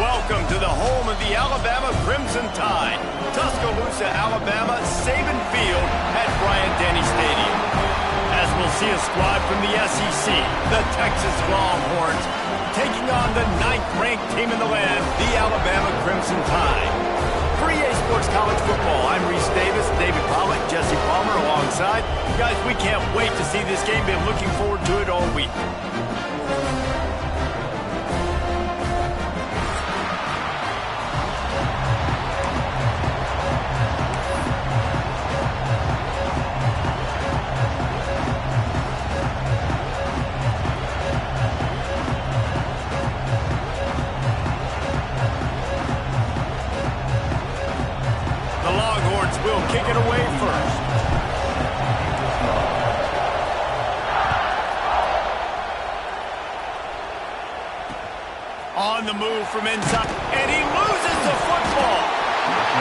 Welcome to the home of the Alabama Crimson Tide, Tuscaloosa, Alabama, Saban Field at Bryant-Denny Stadium. As we'll see a squad from the SEC, the Texas Longhorns, taking on the 9th-ranked team in the land, the Alabama Crimson Tide. For EA Sports College Football, I'm Reese Davis, David Pollock, Jesse Palmer alongside. Guys, we can't wait to see this game. Been looking forward to it all week. Will kick it away first. On the move from inside, and he loses the football.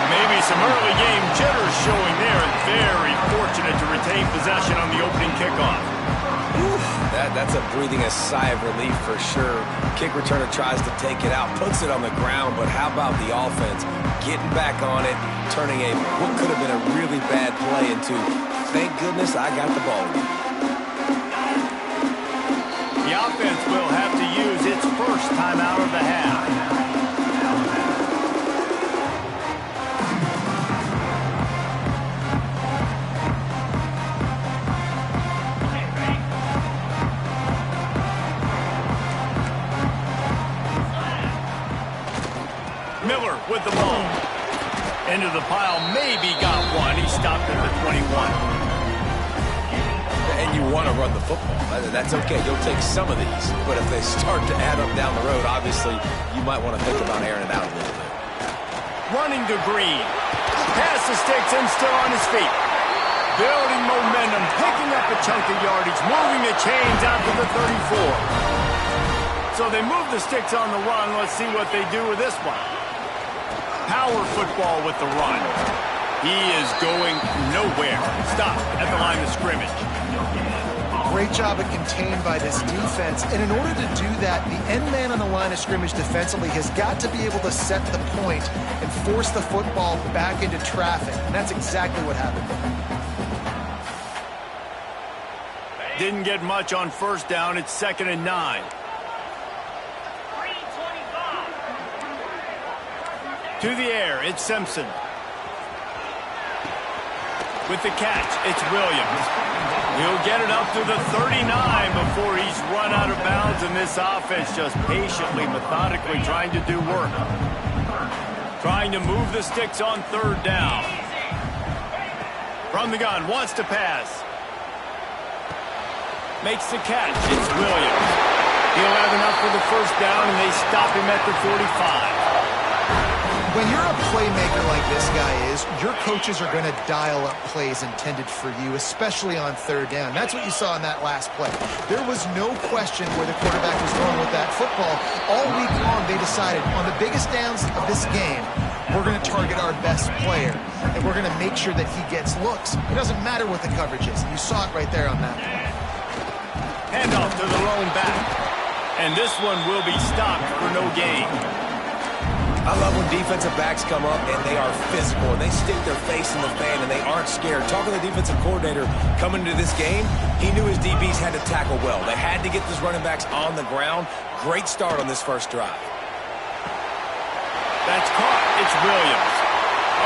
Maybe some early game jitters showing there, and very fortunate to retain possession on the opening kickoff. That's a breathing a sigh of relief for sure. Kick returner tries to take it out, puts it on the ground, but how about the offense getting back on it, turning what could have been a really bad play into, thank goodness I got the ball. The offense will have to use its first time out of the half. Miller with the ball. Into the pile, maybe got one. He stopped at the 21. And you want to run the football. That's okay. You'll take some of these. But if they start to add up down the road, obviously, you might want to think about airing it out a little bit. Running to Green. Pass the sticks and still on his feet. Building momentum, picking up a chunk of yardage, moving the chains out to the 34. So they move the sticks on the run. Let's see what they do with this one. Power football with the run. He is going nowhere. Stop at the line of scrimmage. Great job of contained by this defense. And in order to do that, the end man on the line of scrimmage defensively has got to be able to set the point and force the football back into traffic. And that's exactly what happened. Didn't get much on first down. It's 2nd and 9. To the air, it's Simpson. With the catch, it's Williams. He'll get it up to the 39 before he's run out of bounds, and this offense just patiently, methodically trying to do work. Trying to move the sticks on 3rd down. From the gun, wants to pass. Makes the catch, it's Williams. He'll have enough for the 1st down, and they stop him at the 45. When you're a playmaker like this guy is, your coaches are going to dial up plays intended for you, especially on 3rd down. That's what you saw in that last play. There was no question where the quarterback was going with that football. All week long, they decided on the biggest downs of this game, we're going to target our best player, and we're going to make sure that he gets looks. It doesn't matter what the coverage is. You saw it right there on that play. Handoff to the lone back. And this one will be stopped for no gain. I love when defensive backs come up and they are physical and they stick their face in the fan and they aren't scared. Talking to the defensive coordinator coming into this game, he knew his DBs had to tackle well. They had to get these running backs on the ground. Great start on this first drive. That's caught. It's Williams.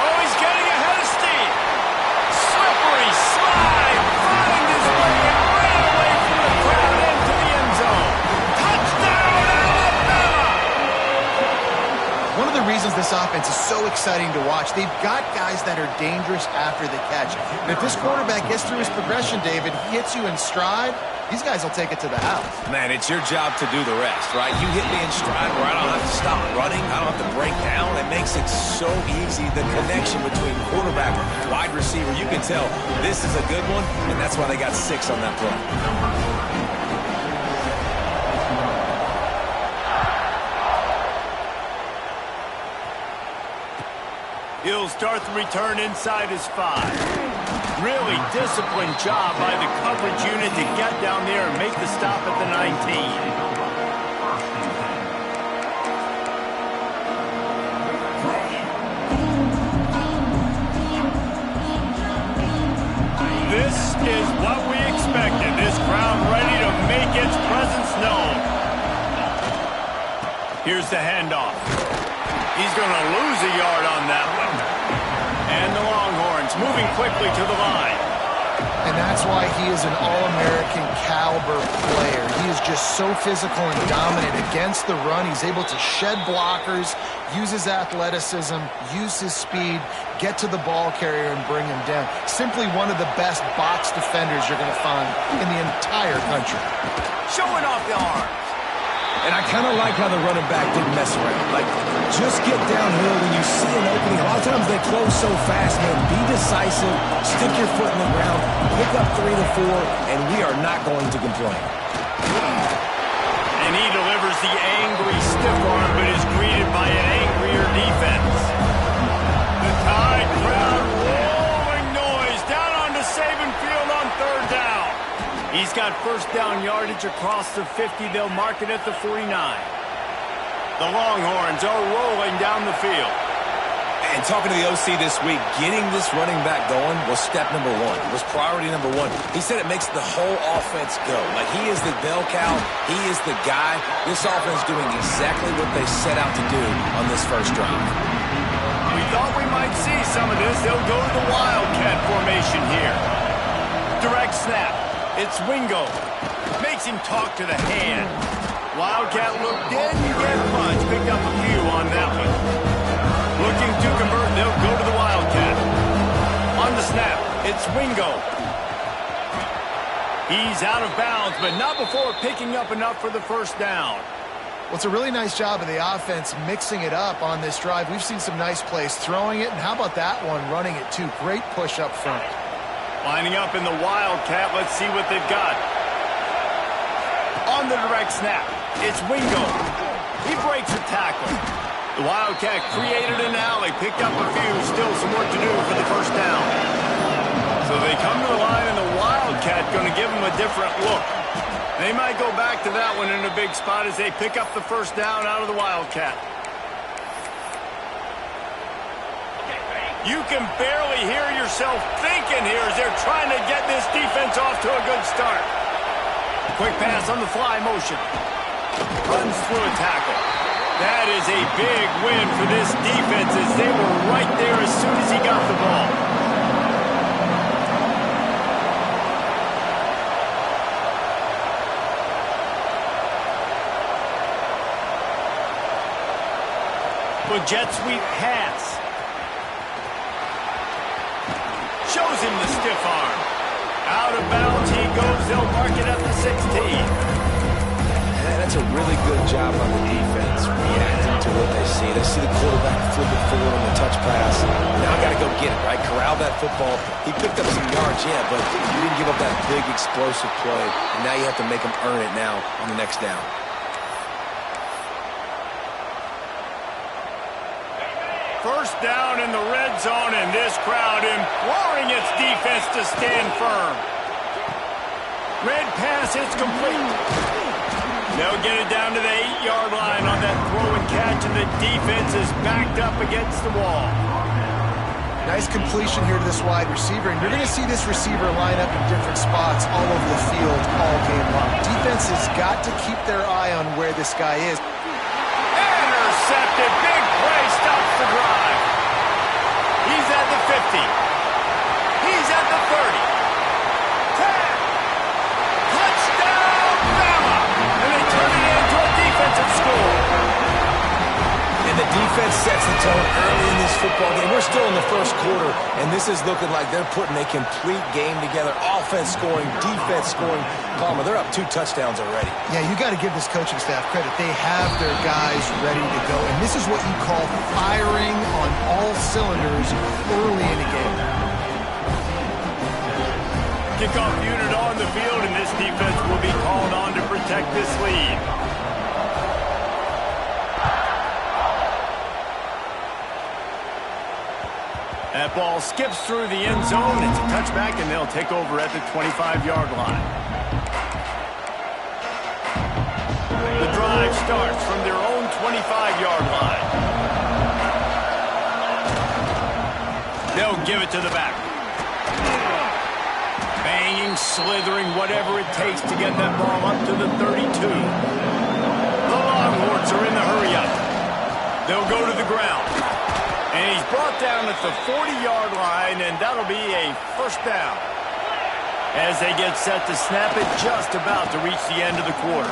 Oh, he's getting ahead of steam. Slippery slide. Find his way and ran away from the crowd into the end zone. Touchdown, Alabama! One of the reasons this offense is so exciting to watch, they've got guys that are dangerous after the catch. And if this quarterback gets through his progression, David, he hits you in stride, these guys will take it to the house. Man, it's your job to do the rest, right? You hit me in stride where I don't have to stop running. I don't have to break down. It makes it so easy. The connection between quarterback and wide receiver, you can tell this is a good one, and that's why they got 6 on that play. He'll start the return inside his 5. Really disciplined job by the coverage unit to get down there and make the stop at the 19. Here's the handoff. He's going to lose a yard on that one. And the Longhorns moving quickly to the line. And that's why he is an All-American caliber player. He is just so physical and dominant against the run. He's able to shed blockers, use his athleticism, use his speed, get to the ball carrier and bring him down. Simply one of the best box defenders you're going to find in the entire country. Showing off the arms. And I kind of like how the running back didn't mess around. Like, just get downhill when you see an opening. A lot of times they close so fast, man. Be decisive, stick your foot in the ground, pick up 3 to 4, and we are not going to complain. And he delivers the angry stiff arm, but is greeted by an angrier defense. The Tide crowd rolling noise down onto Saban Field on 3rd down. He's got first down yardage across the 50. They'll mark it at the 49. The Longhorns are rolling down the field. And talking to the OC this week, getting this running back going was step number 1. It was priority number 1. He said it makes the whole offense go. Like, he is the bell cow. He is the guy. This offense doing exactly what they set out to do on this first drive. We thought we might see some of this. They'll go to the Wildcat formation here. Direct snap. It's Wingo. Makes him talk to the hand. Wildcat looked in, get punch. Picked up a few on that one. Looking to convert, they'll go to the Wildcat. On the snap, it's Wingo. He's out of bounds, but not before picking up enough for the first down. Well, it's a really nice job of the offense mixing it up on this drive. We've seen some nice plays throwing it, and how about that one running it too? Great push up front. Lining up in the Wildcat, let's see what they've got. On the direct snap, it's Wingo. He breaks a tackle. The Wildcat created an alley, picked up a few, still some work to do for the first down. So they come to the line, and the Wildcat going to give them a different look. They might go back to that one in a big spot as they pick up the first down out of the Wildcat. You can barely hear yourself thinking here as they're trying to get this defense off to a good start. Quick pass on the fly motion. Runs through a tackle. That is a big win for this defense as they were right there as soon as he got the ball. With jet sweep pass. Shows him the stiff arm. Out of bounds he goes. They'll mark it at the 16. That's a really good job on the defense, reacting to what they see. They see the quarterback flip it forward on the touch pass. Now I got to go get it, right? Corral that football. He picked up some yards, yeah, but you didn't give up that big explosive play. And now you have to make him earn it now on the next down. First down in the red zone, and this crowd imploring its defense to stand firm. Red pass, it's complete. They'll get it down to the 8-yard line on that throw and catch, and the defense is backed up against the wall. Nice completion here to this wide receiver, and you're going to see this receiver line up in different spots all over the field all game long. Defense has got to keep their eye on where this guy is. Intercepted, big play, stops the drive. He's at the 50. He's at the 30. 10. Touchdown, Bama! And they turn it into a defensive score. And the defense sets the tone early in this football game. We're still in the first quarter, and this is looking like they're putting a complete game together. Offense scoring, defense scoring. Palmer, they're up 2 touchdowns already. Yeah, you got to give this coaching staff credit. They have their guys ready to go, and this is what you call firing on all cylinders early in the game. Kickoff unit on the field, and this defense will be called on to protect this lead. That ball skips through the end zone. It's a touchback, and they'll take over at the 25-yard line. The drive starts from their own 25-yard line. They'll give it to the back. Banging, slithering, whatever it takes to get that ball up to the 32. The Longhorns are in the hurry-up. They'll go to the ground. And he's brought down at the 40-yard line, and that'll be a first down. As they get set to snap it, just about to reach the end of the quarter.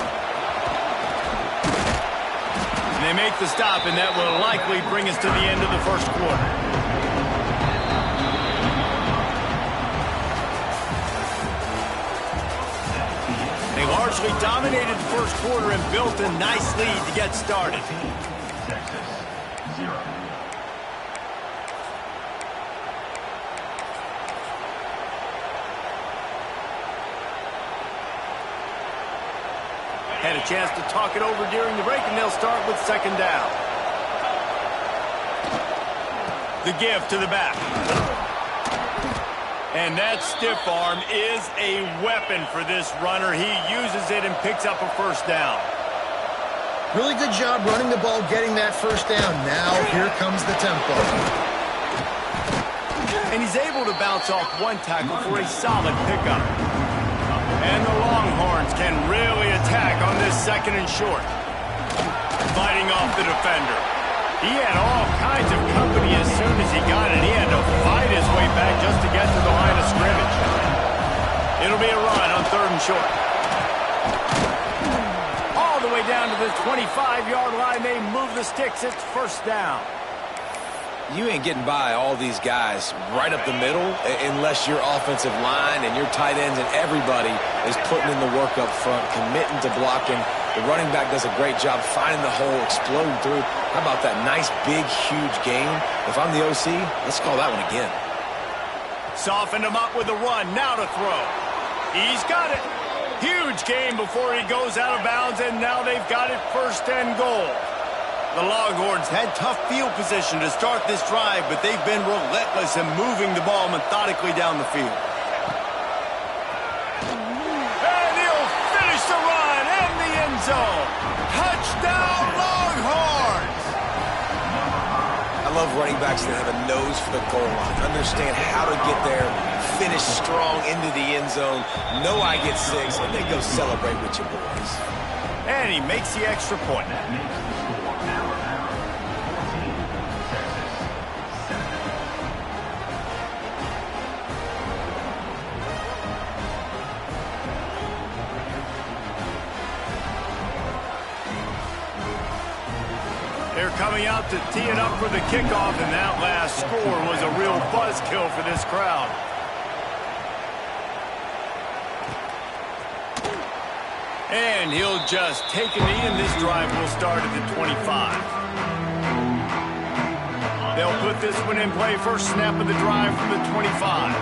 And they make the stop, and that will likely bring us to the end of the first quarter. They largely dominated the first quarter and built a nice lead to get started. Had a chance to talk it over during the break, and they'll start with second down. The give to the back. And that stiff arm is a weapon for this runner. He uses it and picks up a first down. Really good job running the ball, getting that first down. Now here comes the tempo. And he's able to bounce off one tackle for a solid pickup. And the Longhorns can really attack on this second and short. Fighting off the defender. He had all kinds of company as soon as he got it. He had to fight his way back just to get to the line of scrimmage. It'll be a run on third and short. All the way down to the 25-yard line. They move the sticks. It's first down. You ain't getting by all these guys right up the middle unless your offensive line and your tight ends and everybody is putting in the work up front, committing to blocking. The running back does a great job finding the hole, exploding through. How about that nice, big, huge game? If I'm the OC, let's call that one again. Softened him up with a run. Now to throw. He's got it. Huge game before he goes out of bounds, and now they've got it first and goal. The Longhorns had tough field position to start this drive, but they've been relentless in moving the ball methodically down the field. And he'll finish the run in the end zone. Touchdown, Longhorns! I love running backs that have a nose for the goal line, understand how to get there, finish strong into the end zone, know I get 6, and then go celebrate with your boys. And he makes the extra point. They're coming out to tee it up for the kickoff, and that last score was a real buzzkill for this crowd. And he'll just take a knee, and this drive will start at the 25. They'll put this one in play. First snap of the drive from the 25.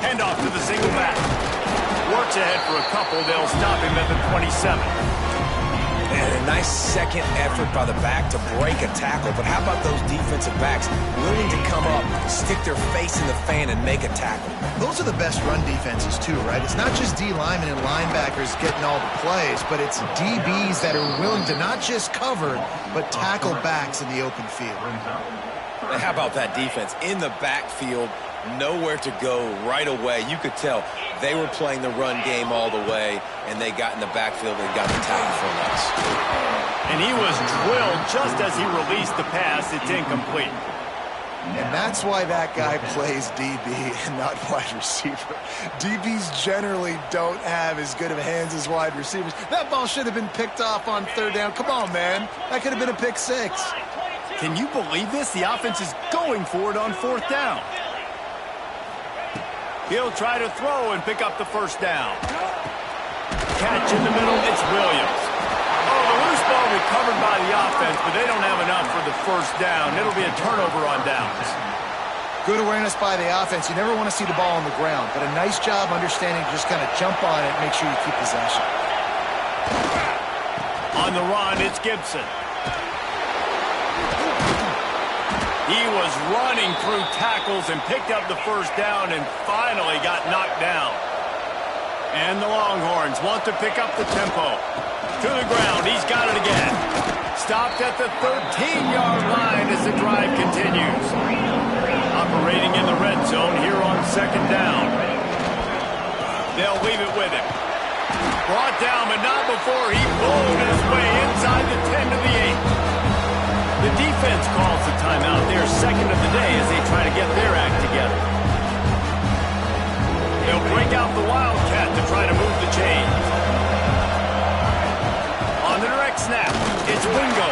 Handoff to the single back. Works ahead for a couple. They'll stop him at the 27. And a nice second effort by the back to break a tackle. But how about those defensive backs willing to come up, stick their face in the fan, and make a tackle? Those are the best run defenses, too, right? It's not just D linemen and linebackers getting all the plays, but it's DBs that are willing to not just cover, but tackle backs in the open field. And how about that defense in the backfield, nowhere to go right away? You could tell they were playing the run game all the way, and they got in the backfield and got the tackle for us. And he was drilled just as he released the pass. It's incomplete. And that's why that guy plays DB and not wide receiver. DBs generally don't have as good of hands as wide receivers. That ball should have been picked off on third down. Come on, man. That could have been a pick 6. Can you believe this? The offense is going for it on fourth down. He'll try to throw and pick up the first down. Catch in the middle, it's Williams. Oh, the loose ball recovered by the offense, but they don't have enough for the first down. It'll be a turnover on downs. Good awareness by the offense. You never want to see the ball on the ground, but a nice job understanding to just kind of jump on it and make sure you keep possession. On the run, it's Gibson. He was running through tackles and picked up the first down and finally got knocked down. And the Longhorns want to pick up the tempo. To the ground, he's got it again. Stopped at the 13-yard line as the drive continues. Operating in the red zone here on second down. They'll leave it with him. Brought down, but not before he bowled his way inside today as they try to get their act together. They'll break out the Wildcat to try to move the chains. On the direct snap, it's Wingo.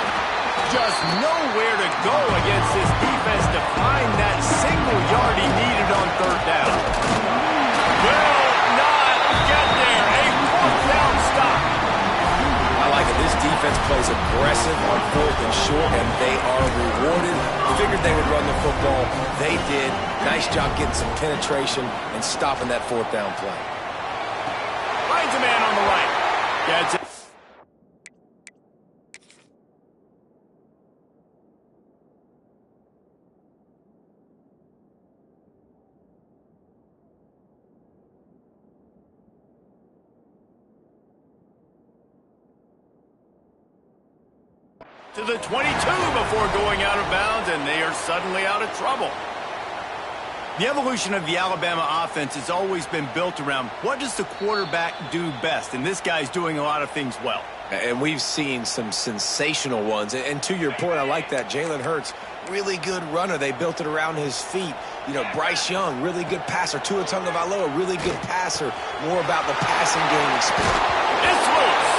Just nowhere to go against this defense to find that single yard he needed on third down. Will not get there. A fourth down stop. I like it. This defense plays aggressive on fourth and short, and they are rewarded. Figured they would run the football. They did. Nice job getting some penetration and stopping that fourth down play. Finds a man on the right. Gets it. To the 22 before going out of bounds, and they are suddenly out of trouble. The evolution of the Alabama offense has always been built around what does the quarterback do best, and this guy's doing a lot of things well. And we've seen some sensational ones. And to your point, I like that. Jalen Hurts, really good runner. They built it around his feet. You know, Bryce Young, really good passer. Tua Tagovailoa, really good passer. More about the passing game experience. It's loose.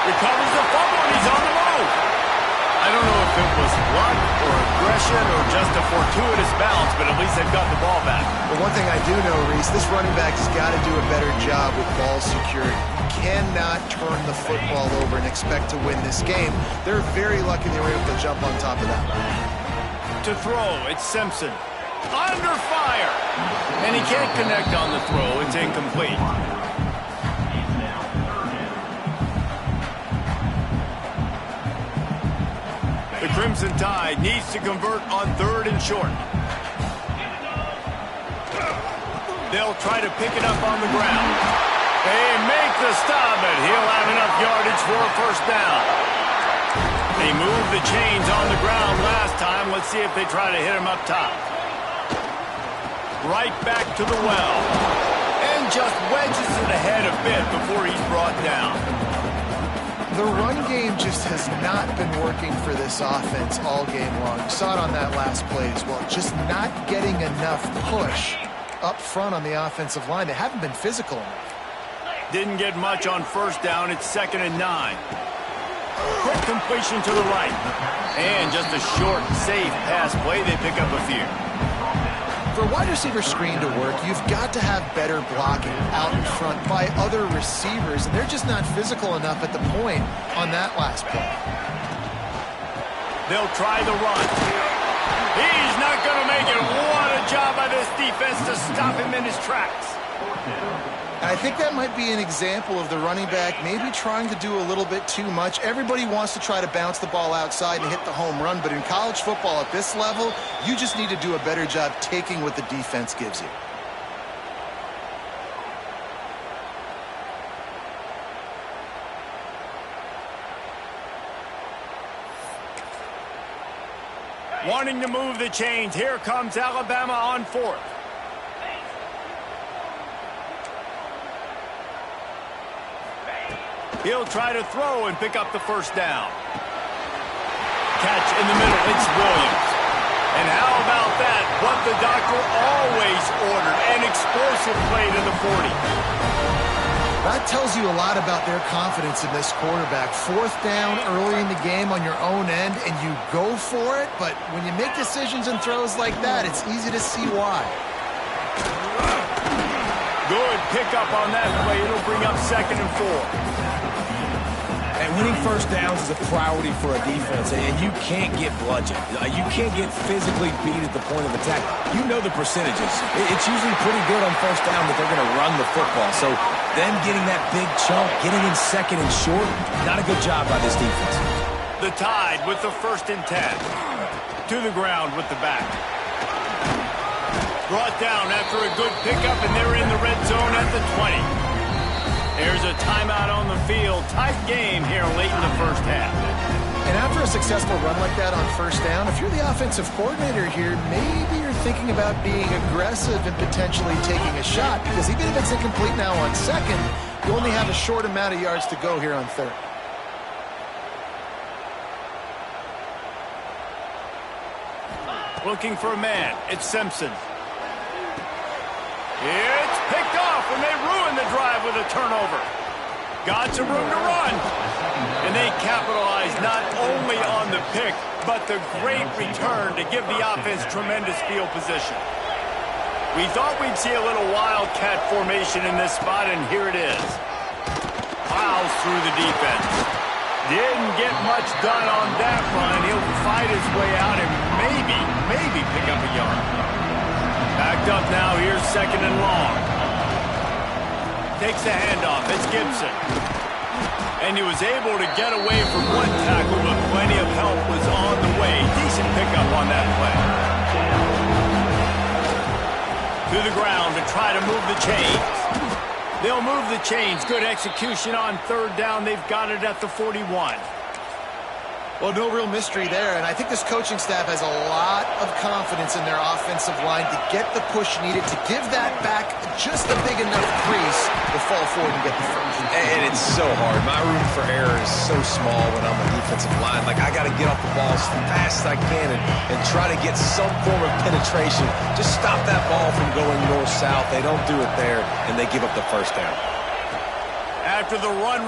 Recovers the fumble, and he's on the move. I don't know if it was luck or aggression or just a fortuitous bounce, but at least they've got the ball back. Well, one thing I do know, Reese, this running back has got to do a better job with ball security. You cannot turn the football over and expect to win this game. They're very lucky they were able to jump on top of that. To throw, it's Simpson. Under fire. And he can't connect on the throw. It's incomplete. The Crimson Tide needs to convert on third and short. They'll try to pick it up on the ground. They make the stop, but he'll have enough yardage for a first down. They moved the chains on the ground last time. Let's see if they try to hit him up top. Right back to the well. And just wedges it ahead a bit before he's brought down. The run game just has not been working for this offense all game long. You saw it on that last play as well. Just not getting enough push up front on the offensive line. They haven't been physical enough. Didn't get much on first down. It's 2nd and 9. Quick completion to the right. And just a short, safe pass play. They pick up a few. For a wide receiver screen to work, you've got to have better blocking out in front by other receivers, and they're just not physical enough at the point on that last play. They'll try the run. He's not going to make it. What a job by this defense to stop him in his tracks. I think that might be an example of the running back maybe trying to do a little bit too much. Everybody wants to try to bounce the ball outside and hit the home run, but in college football at this level, you just need to do a better job taking what the defense gives you. Wanting to move the chains. Here comes Alabama on fourth. He'll try to throw and pick up the first down. Catch in the middle. It's Williams. And how about that? What the doctor always ordered. An explosive play to the 40. That tells you a lot about their confidence in this quarterback. Fourth down early in the game on your own end, and you go for it. But when you make decisions and throws like that, it's easy to see why. Good pickup on that play. It'll bring up 2nd and 4. And winning first downs is a priority for a defense, and you can't get bludgeoned. You can't get physically beat at the point of attack. You know the percentages. It's usually pretty good on first down that they're going to run the football. So them getting that big chunk, getting in 2nd and short, not a good job by this defense. The Tide with the 1st and 10. To the ground with the back. Brought down after a good pickup, and they're in the red zone at the 20. There's a timeout on the field. Tight game here late in the first half. And after a successful run like that on first down, if you're the offensive coordinator here, maybe you're thinking about being aggressive and potentially taking a shot, because even if it's incomplete now on 2nd, you only have a short amount of yards to go here on 3rd. looking for a man. It's Simpson. It's picked off, and they ruin the drive with a turnover. Got some room to run. And they capitalize not only on the pick, but the great return to give the offense tremendous field position. We thought we'd see a little wildcat formation in this spot, and here it is. Plows through the defense. Didn't get much done on that run. He'll fight his way out and maybe pick up a yard. Backed up now. Here's second and long. Takes the handoff. It's Gibson. And he was able to get away from one tackle, but plenty of help was on the way. Decent pickup on that play. To the ground to try to move the chains. They'll move the chains. Good execution on third down. They've got it at the 41. Well, no real mystery there, and I think this coaching staff has a lot of confidence in their offensive line to get the push needed to give that back just a big enough crease to fall forward and get the first. And it's so hard. My room for error is so small when I'm on the defensive line. Like, I got to get off the ball as fast as I can and try to get some form of penetration. Just stop that ball from going north-south. They don't do it there, and they give up the first down. After the run,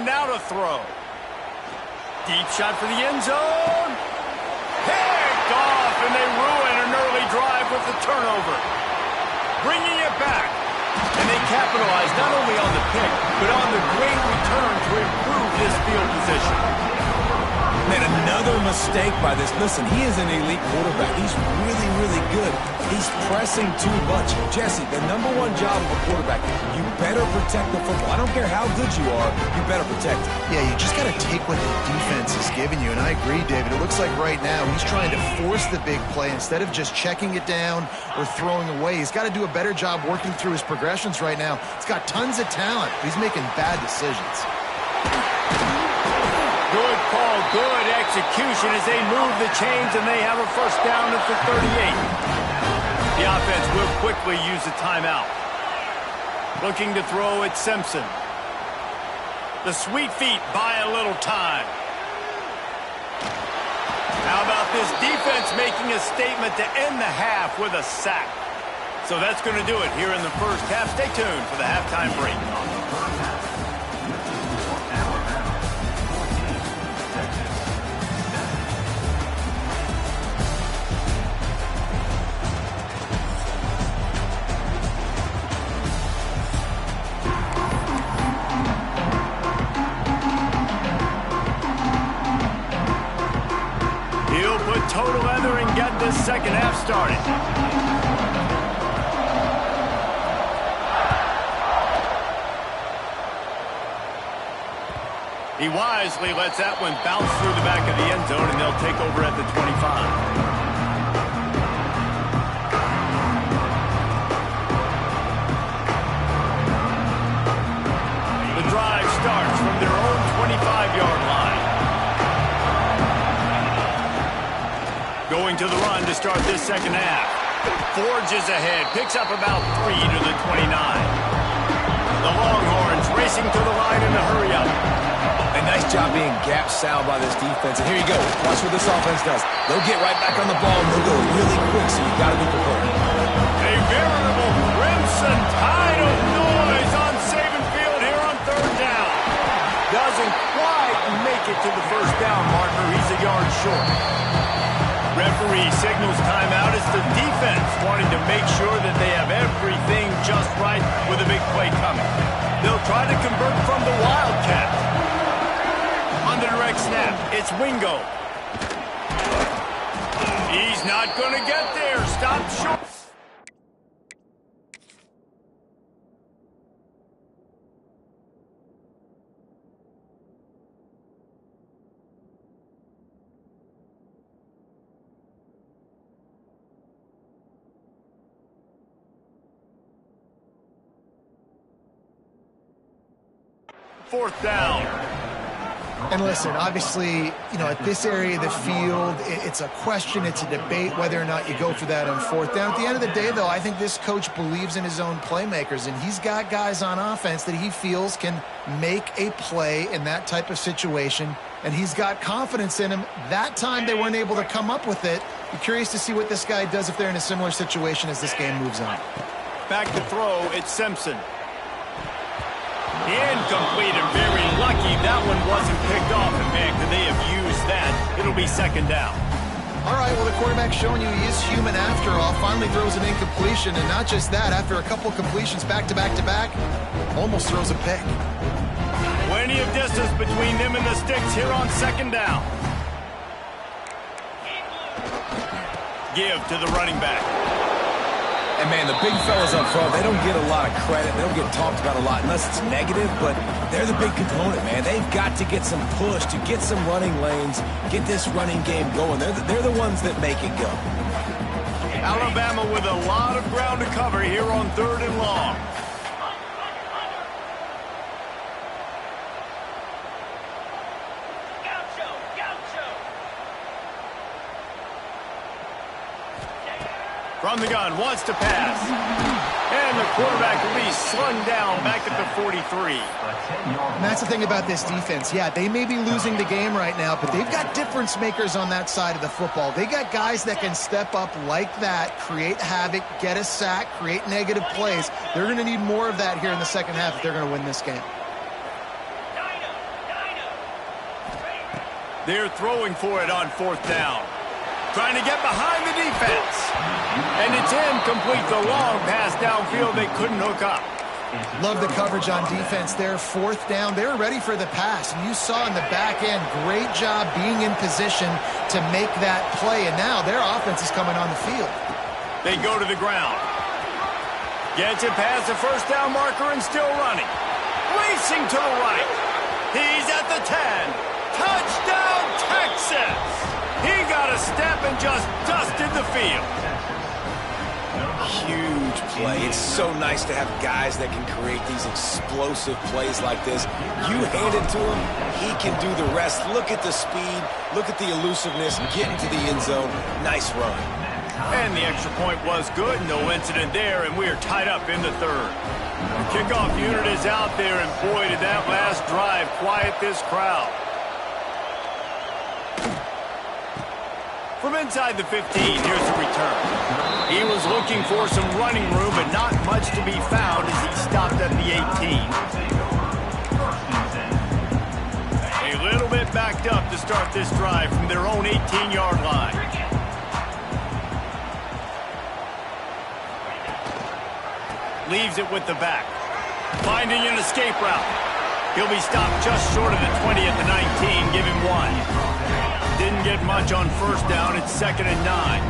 now to throw. Deep shot for the end zone. Picked off, and they ruin an early drive with the turnover. Bringing it back. And they capitalize not only on the pick, but on the great return to improve this field position. Man, another mistake by this. Listen, he is an elite quarterback. He's really, really good. He's pressing too much. Jesse, the number one job of a quarterback, you better protect the football. I don't care how good you are, you better protect it. Yeah, you just got to take what the defense is giving you, and I agree, David. It looks like right now he's trying to force the big play instead of just checking it down or throwing away. He's got to do a better job working through his progressions right now. He's got tons of talent. He's making bad decisions. Good call, good execution as they move the chains, and they have a first down at the 38. The offense will quickly use a timeout. Looking to throw at Simpson. The sweet feet buy a little time. How about this defense making a statement to end the half with a sack? So that's going to do it here in the first half. Stay tuned for the halftime break. Total leather and get this second half started. He wisely lets that one bounce through the back of the end zone, and they'll take over at the 25. The drive starts from their own 25-yard line. Going to the run to start this second half. Forges ahead, picks up about 3 to the 29. The Longhorns racing to the line in a hurry up. A nice job being gap sound by this defense. And here you go. Watch what this offense does. They'll get right back on the ball, and they'll go really quick, so you've got to be prepared. A veritable crimson tide of noise on Saban Field here on third down. Doesn't quite make it to the first down marker. He's a yard short. Referee signals timeout. It's the defense wanting to make sure that they have everything just right with a big play coming. They'll try to convert from the Wildcat. On the direct snap, it's Wingo. He's not going to get there. Stop short. Fourth down. And listen, obviously, you know, at this area of the field, it's a question, it's a debate whether or not you go for that on fourth down. At the end of the day, though, I think this coach believes in his own playmakers, and he's got guys on offense that he feels can make a play in that type of situation, and he's got confidence in him. That time they weren't able to come up with it. Be curious to see what this guy does if they're in a similar situation as this game moves on. Back to throw, it's Simpson. Incomplete, and very lucky that one wasn't picked off. And man, could they have used that? It'll be second down. All right, well, the quarterback's showing you he is human after all. Finally throws an incompletion, and not just that, after a couple completions back-to-back-to-back, almost throws a pick. Plenty of distance between them and the sticks here on second down. Give to the running back. And, man, the big fellas up front, they don't get a lot of credit. They don't get talked about a lot unless it's negative, but they're the big component, man. They've got to get some push to get some running lanes, get this running game going. They're the ones that make it go. Alabama with a lot of ground to cover here on third and long. From the gun, wants to pass. And the quarterback will be slung down back at the 43. And that's the thing about this defense. Yeah, they may be losing the game right now, but they've got difference makers on that side of the football. They got guys that can step up like that, create havoc, get a sack, create negative plays. They're going to need more of that here in the second half if they're going to win this game. They're throwing for it on fourth down. Trying to get behind the defense. And it's incomplete. The long pass downfield, they couldn't hook up. Love the coverage on defense there. Fourth down, they were ready for the pass. And you saw in the back end, great job being in position to make that play. And now their offense is coming on the field. They go to the ground. Gets it past the first down marker and still running. Racing to the right. He's at the 10. Touchdown, Texas! He got a step and just dusted the field. Huge play. It's so nice to have guys that can create these explosive plays like this. You hand it to him, he can do the rest. Look at the speed, look at the elusiveness, get into the end zone. Nice run. And the extra point was good. No incident there, and we are tied up in the third. The kickoff unit is out there, and boy, did that last drive quiet this crowd. From inside the 15, here's the return. He was looking for some running room, but not much to be found as he stopped at the 18. A little bit backed up to start this drive from their own 18-yard line. Leaves it with the back. Finding an escape route. He'll be stopped just short of the 20 at the 19. Give him one. Didn't get much on first down. It's 2nd and 9.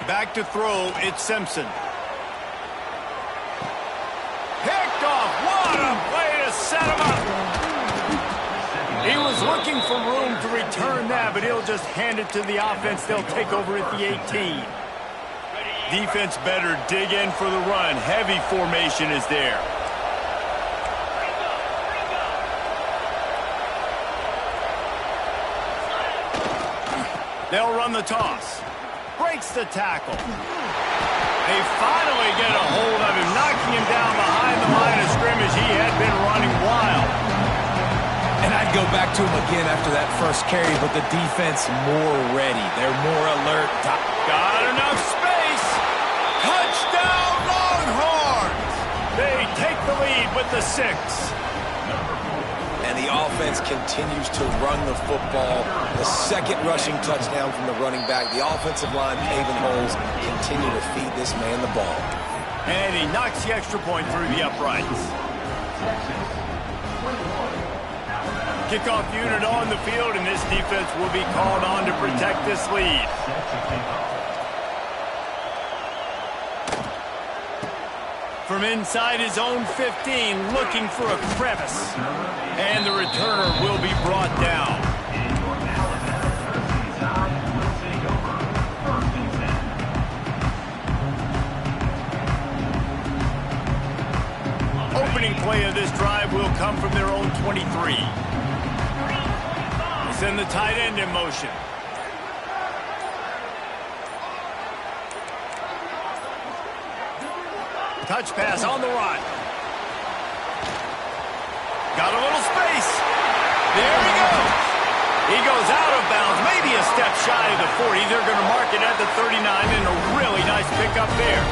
Back to throw. It's Simpson. Picked off. What a play to set him up. He was looking for room to return that, but he'll just hand it to the offense. They'll take over at the 18. Defense better dig in for the run. Heavy formation is there. They'll run the toss. Breaks the tackle. They finally get a hold of him, knocking him down behind the line of scrimmage. He had been running wild. And I'd go back to him again after that first carry, but the defense more ready. They're more alert. Got enough space. Touchdown, Longhorns. They take the lead with the 6. And the offense continues to run the football. The second rushing touchdown from the running back. The offensive line paving holes. Continue to feed this man the ball. And he knocks the extra point through the uprights. Kickoff unit on the field, and this defense will be called on to protect this lead. From inside his own 15, looking for a crevice. And the returner will be brought down. turning play of this drive will come from their own 23. Send the tight end in motion. Touch pass on the run. Got a little space. There he goes. He goes out of bounds, maybe a step shy of the 40. They're going to mark it at the 39, and a really nice pickup there.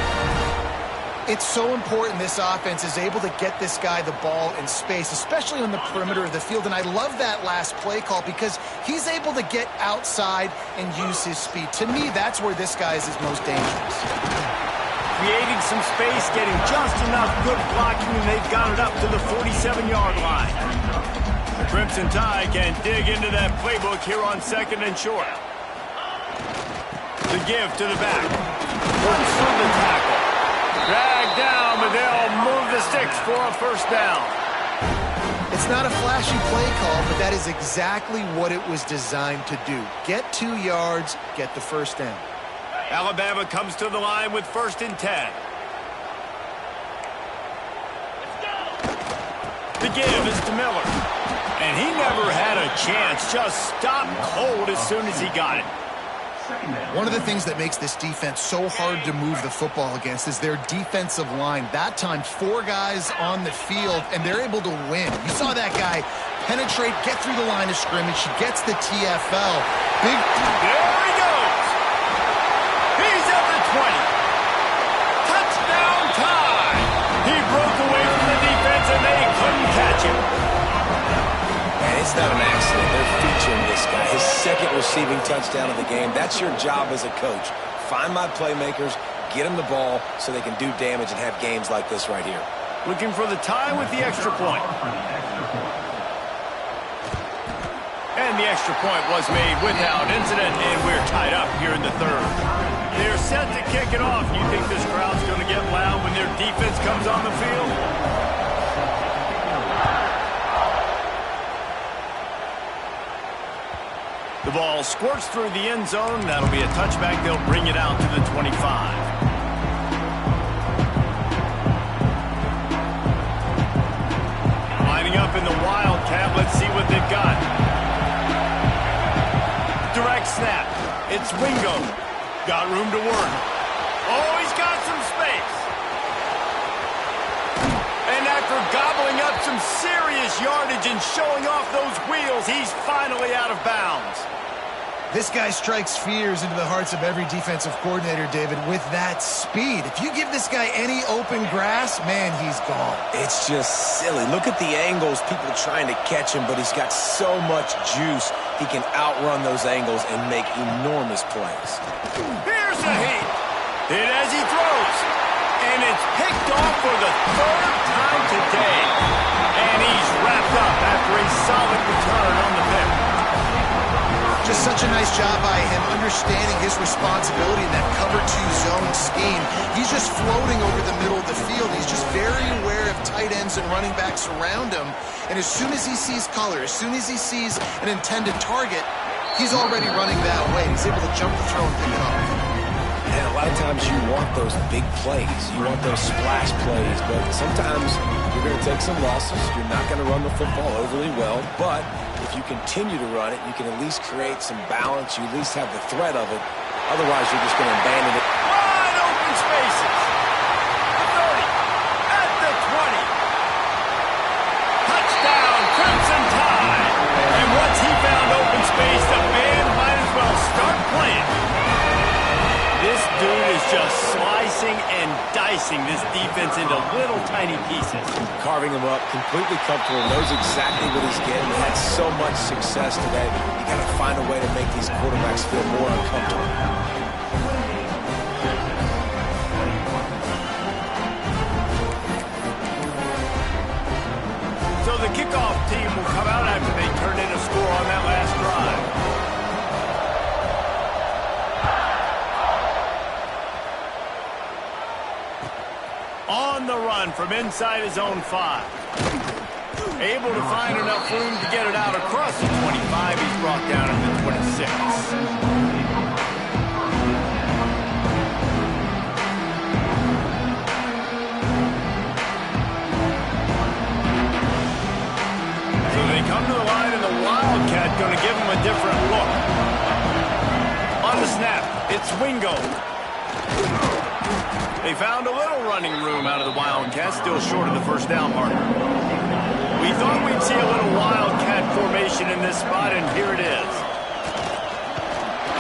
It's so important this offense is able to get this guy the ball in space, especially on the perimeter of the field. And I love that last play call because he's able to get outside and use his speed. To me, that's where this guy is his most dangerous. Creating some space, getting just enough good blocking, and they've got it up to the 47-yard line. The Crimson Tide can dig into that playbook here on 2nd and short. The give to the back. Runs through the tackle. Dragged down, but they'll move the sticks for a first down. It's not a flashy play call, but that is exactly what it was designed to do. Get 2 yards, get the first down. Alabama comes to the line with 1st and 10. The give is to Miller. And he never had a chance. Just stopped cold as soon as he got it. One of the things that makes this defense so hard to move the football against is their defensive line. That time, 4 guys on the field, and they're able to win. You saw that guy penetrate, get through the line of scrimmage. He gets the TFL. Big. There he goes. He's at the 20. Touchdown time. He broke away from the defense, and they couldn't catch him. And it's not an accident. They're featuring this guy. His 2nd receiving touchdown of the game. That's your job as a coach. Find my playmakers, get them the ball so they can do damage and have games like this right here. Looking for the tie with the extra point. And the extra point was made without incident, and we're tied up here in the 3rd. They're set to kick it off. You think this crowd's going to get loud when their defense comes on the field? The ball squirts through the end zone. That'll be a touchback. They'll bring it out to the 25. Lining up in the Wildcat. Let's see what they've got. Direct snap. It's Wingo. Got room to work. Oh, he's got some space. And after gobbling up some serious yardage and showing off those wheels, he's finally out of bounds. This guy strikes fears into the hearts of every defensive coordinator, David, with that speed. If you give this guy any open grass, man, he's gone. It's just silly. Look at the angles, people trying to catch him, but he's got so much juice. He can outrun those angles and make enormous plays. Here's a hit. Hit as he throws. And it's picked off for the 3rd time today. And he's wrapped up after a solid return on the pick. Just such a nice job by him understanding his responsibility in that cover 2 zone scheme. He's just floating over the middle of the field. He's just very aware of tight ends and running backs around him. And as soon as he sees color, as soon as he sees an intended target, he's already running that way. He's able to jump the throw and pick it up. And a lot of times you want those big plays. You want those splash plays. But sometimes you're going to take some losses. You're not going to run the football overly well. But if you continue to run it, you can at least create some balance. You at least have the threat of it. Otherwise, you're just going to abandon it. Wide open spaces. The 30. At the 20. Touchdown, Crimson Tide. And once he found open space, the band might as well start playing. This dude is just slicing and dicing this defense into little tiny pieces. Carving him up, completely comfortable, knows exactly what he's getting. He had so much success today. You got to find a way to make these quarterbacks feel more uncomfortable. So the kickoff team will come out after they turn in a score on that last drive. On the run from inside his own 5. Able to find enough room to get it out across the 25. He's brought down at the 26. come to the line, and the Wildcat going to give him a different look. On the snap, it's Wingo. They found a little running room out of the Wildcat, still short of the first down marker. We thought we'd see a little Wildcat formation in this spot, and here it is.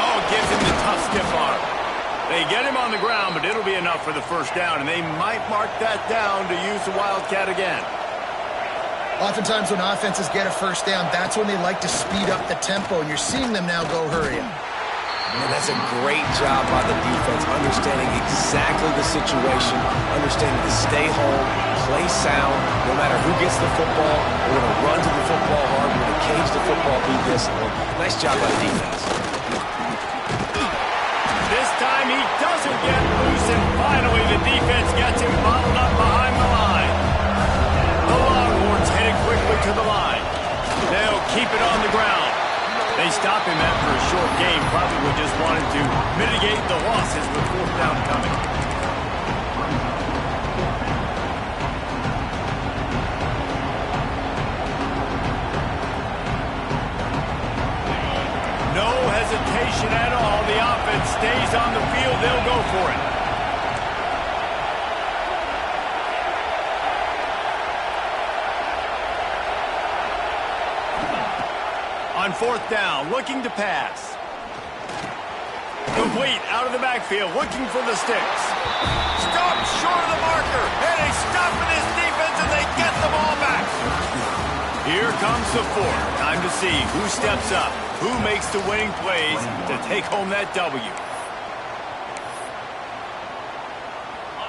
Oh, gives him the tough stiff arm. They get him on the ground, but it'll be enough for the first down, and they might mark that down to use the Wildcat again. Oftentimes when offenses get a first down, that's when they like to speed up the tempo, and you're seeing them now go hurry up. And that's a great job by the defense, understanding exactly the situation, understanding to stay home, play sound, no matter who gets the football. We're going to run to the football hard. We're going to cage the football, be disciplined. Nice job by the defense. This time he doesn't get loose, and finally the defense gets him bottled up behind the line. The Longhorns headed quickly to the line. They'll keep it on the ground. They stop him after a short game, probably just wanted to mitigate the losses with fourth down coming. No hesitation at all. The offense stays on the field. They'll go for it. On fourth down, looking to pass. Complete out of the backfield, looking for the sticks. Stopped short of the marker, and they stop for this defense, and they get the ball back. Here comes the fourth. Time to see who steps up, who makes the winning plays to take home that W.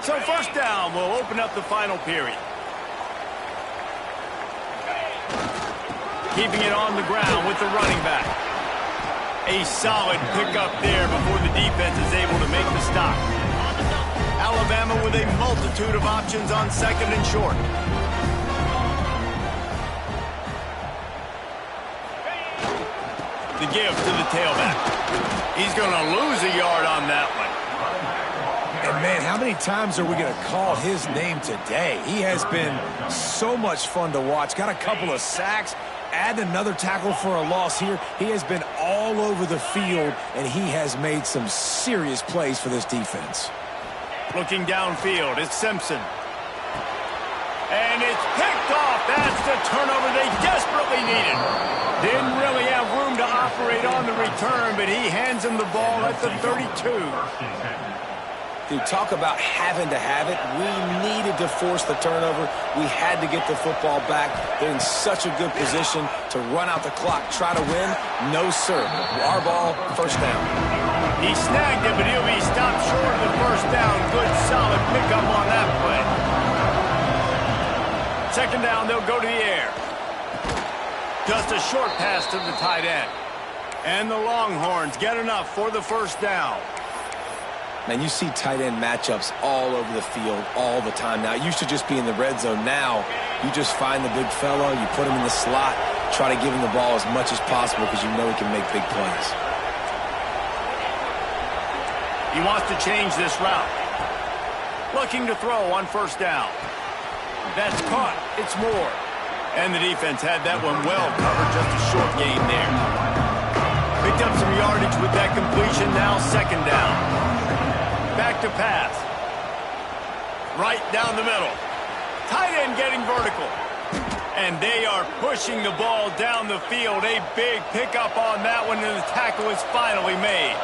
So first down will open up the final period. Keeping it on the ground with the running back. A solid pickup there before the defense is able to make the stop. Alabama with a multitude of options on second and short. The give to the tailback. He's going to lose a yard on that one. And man, how many times are we going to call his name today? He has been so much fun to watch. Got a couple of sacks. Add another tackle for a loss here. He has been all over the field, and he has made some serious plays for this defense. Looking downfield, it's Simpson. And it's picked off. That's the turnover they desperately needed. Didn't really have room to operate on the return, but he hands him the ball at the 32. Dude, talk about having to have it. We needed to force the turnover. We had to get the football back. They're in such a good position to run out the clock, try to win. No, sir. Our ball, first down. He snagged it, but he'll be stopped short of the first down. Good, solid pickup on that play. Second down, they'll go to the air. Just a short pass to the tight end. And the Longhorns get enough for the first down. Man, you see tight end matchups all over the field all the time now. It used to just be in the red zone. Now, you just find the big fellow, you put him in the slot, try to give him the ball as much as possible because you know he can make big plays. He wants to change this route. Looking to throw on first down. That's caught. It's Moore. And the defense had that one well covered. Just a short gain there. Picked up some yardage with that completion. Now second down. Back to pass. Right down the middle. Tight end getting vertical. And they are pushing the ball down the field. A big pickup on that one, and the tackle is finally made.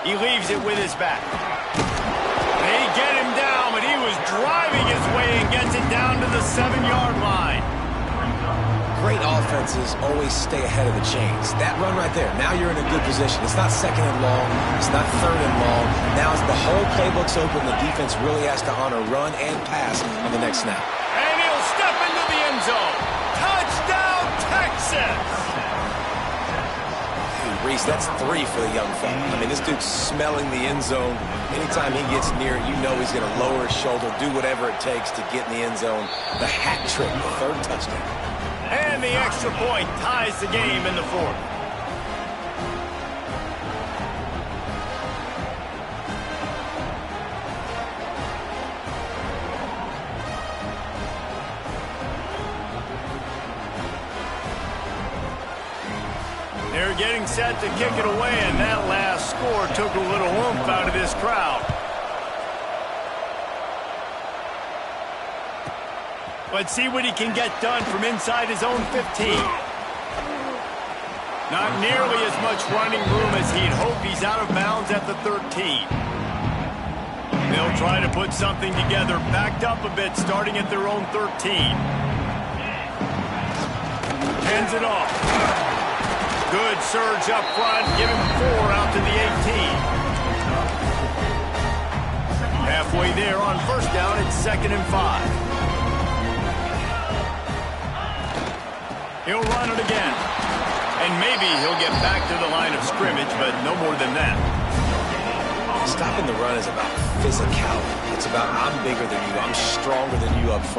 He leaves it with his back. They get him down, but he was driving his way and gets it down to the 7-yard line. Great offenses always stay ahead of the chains. That run right there, now you're in a good position. It's not second and long. It's not third and long. Now as the whole playbook's open, the defense really has to honor run and pass on the next snap. And he'll step into the end zone. Touchdown, Texas! Dude, Reese, that's 3 for the young fella. I mean, this dude's smelling the end zone. Anytime he gets near it, you know he's going to lower his shoulder, do whatever it takes to get in the end zone. The hat trick, the third touchdown. And the extra point ties the game in the fourth. set to kick it away, and that last score took a little oomph out of this crowd. Let's see what he can get done from inside his own 15. Not nearly as much running room as he'd hoped. He's out of bounds at the 13. They'll try to put something together, backed up a bit, starting at their own 13. Hands it off. Good surge up front. Give him 4 out to the 18. Halfway there on first down. It's 2nd and 5. He'll run it again. And maybe he'll get back to the line of scrimmage, but no more than that. Stopping the run is about physicality. It's about I'm bigger than you, I'm stronger than you up front.